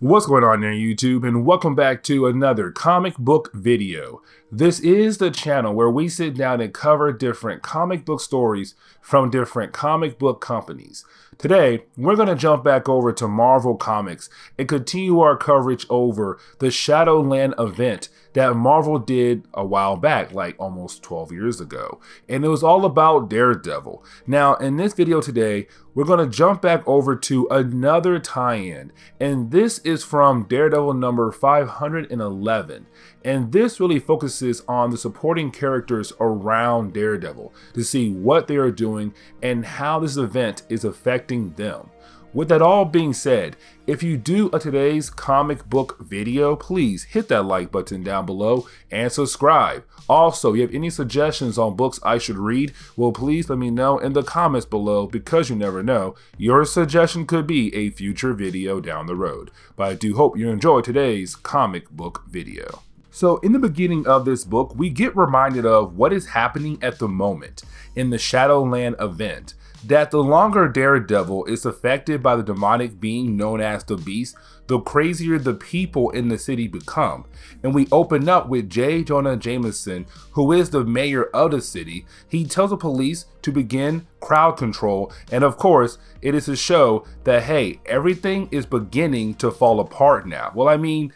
What's going on there, YouTube, and welcome back to another comic book video. This is the channel where we sit down and cover different comic book stories from different comic book companies. Today, we're going to jump back over to Marvel Comics and continue our coverage over the Shadowland event that Marvel did a while back, like almost 12 years ago. And it was all about Daredevil. Now, in this video today, we're going to jump back over to another tie-in. And this is from Daredevil number 511. And this really focuses on the supporting characters around Daredevil to see what they are doing and how this event is affecting them. With that all being said, if you do a today's comic book video, please hit that like button down below and subscribe. Also, if you have any suggestions on books I should read, well, please let me know in the comments below, because you never know, your suggestion could be a future video down the road. But I do hope you enjoy today's comic book video. So in the beginning of this book, we get reminded of what is happening at the moment in the Shadowland event. That the longer Daredevil is affected by the demonic being known as the Beast, the crazier the people in the city become. And we open up with J. Jonah Jameson, who is the mayor of the city. He tells the police to begin crowd control, and of course, it is to show that, hey, everything is beginning to fall apart now. Well, I mean,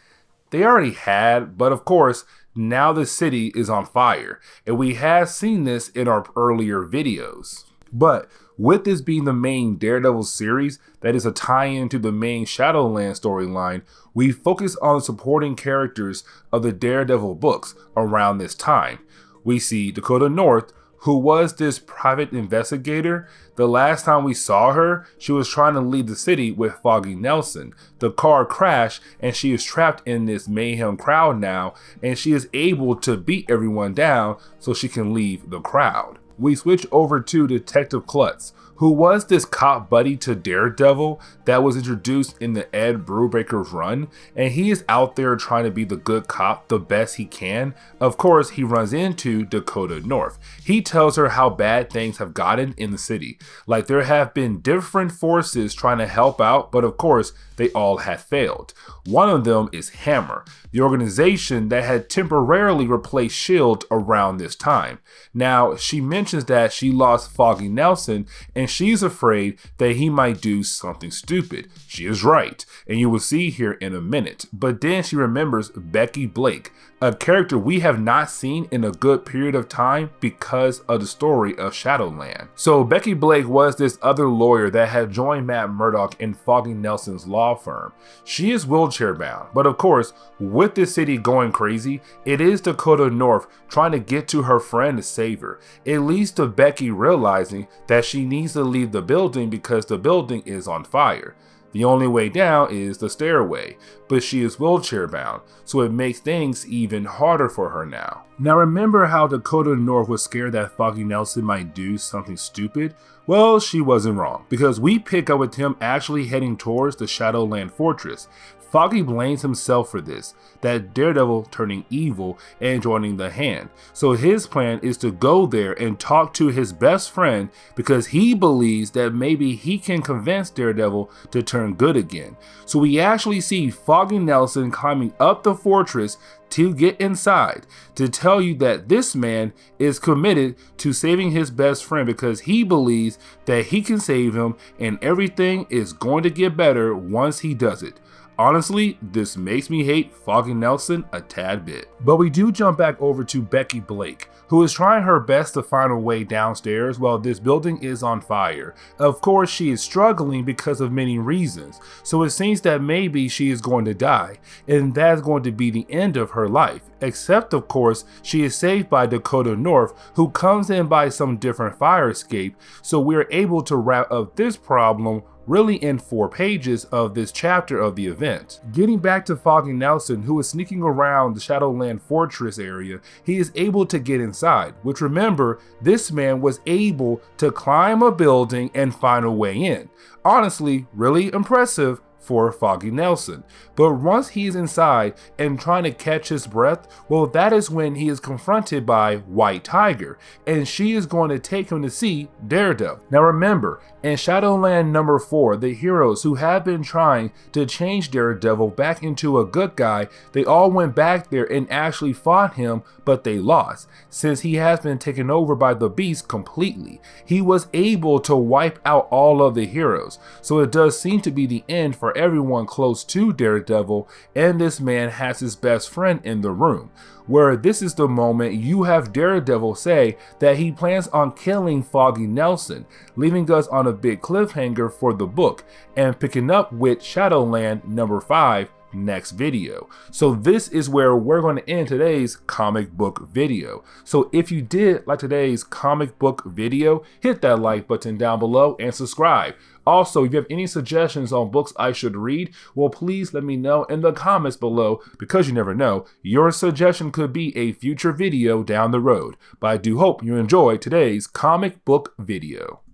they already had, but of course, now the city is on fire, and we have seen this in our earlier videos. But with this being the main Daredevil series that is a tie-in to the main Shadowland storyline, we focus on the supporting characters of the Daredevil books around this time. We see Dakota North, who was this private investigator. The last time we saw her, she was trying to leave the city with Foggy Nelson. The car crashed and she is trapped in this mayhem crowd now, and she is able to beat everyone down so she can leave the crowd. We switch over to Detective Klutz, who was this cop buddy to Daredevil that was introduced in the Ed Brubaker's run, and he is out there trying to be the good cop the best he can. Of course, he runs into Dakota North. He tells her how bad things have gotten in the city, like there have been different forces trying to help out, but of course, they all had failed. One of them is Hammer, the organization that had temporarily replaced S.H.I.E.L.D. around this time. Now, she mentions that she lost Foggy Nelson and she's afraid that he might do something stupid. She is right, and you will see here in a minute. But then she remembers Becky Blake, a character we have not seen in a good period of time because of the story of Shadowland. So Becky Blake was this other lawyer that had joined Matt Murdock in Foggy Nelson's law firm. She is wheelchair bound, but of course, with the city going crazy, it is Dakota North trying to get to her friend to save her. It leads to Becky realizing that she needs to leave the building because the building is on fire. The only way down is the stairway, but she is wheelchair bound, so it makes things even harder for her now. Now remember how Dakota North was scared that Foggy Nelson might do something stupid? Well, she wasn't wrong, because we pick up with him actually heading towards the Shadowland Fortress. Foggy blames himself for this, that Daredevil turning evil and joining the Hand. So his plan is to go there and talk to his best friend because he believes that maybe he can convince Daredevil to turn good again. So we actually see Foggy Nelson climbing up the fortress to get inside to tell you that this man is committed to saving his best friend because he believes that he can save him and everything is going to get better once he does it. Honestly, this makes me hate Foggy Nelson a tad bit. But we do jump back over to Becky Blake, who is trying her best to find a way downstairs while this building is on fire. Of course, she is struggling because of many reasons, so it seems that maybe she is going to die, and that's going to be the end of her life. Except, of course, she is saved by Dakota North, who comes in by some different fire escape, so we're able to wrap up this problem really in 4 pages of this chapter of the event. Getting back to Foggy Nelson, who is sneaking around the Shadowland Fortress area, he is able to get inside, which remember, this man was able to climb a building and find a way in. Honestly, really impressive for Foggy Nelson. But once he's inside and trying to catch his breath, well, that is when he is confronted by White Tiger, and she is going to take him to see Daredevil. Now remember, in Shadowland number 4, the heroes who have been trying to change Daredevil back into a good guy, they all went back there and actually fought him, but they lost, since he has been taken over by the Beast completely. He was able to wipe out all of the heroes, so it does seem to be the end for everyone close to Daredevil, and this man has his best friend in the room, where this is the moment you have Daredevil say that he plans on killing Foggy Nelson, leaving us on a big cliffhanger for the book, and picking up with Shadowland number 5 next video. So this is where we're going to end today's comic book video. So if you did like today's comic book video, hit that like button down below and subscribe. Also, if you have any suggestions on books I should read, well, please let me know in the comments below, because you never know, your suggestion could be a future video down the road. But I do hope you enjoyed today's comic book video.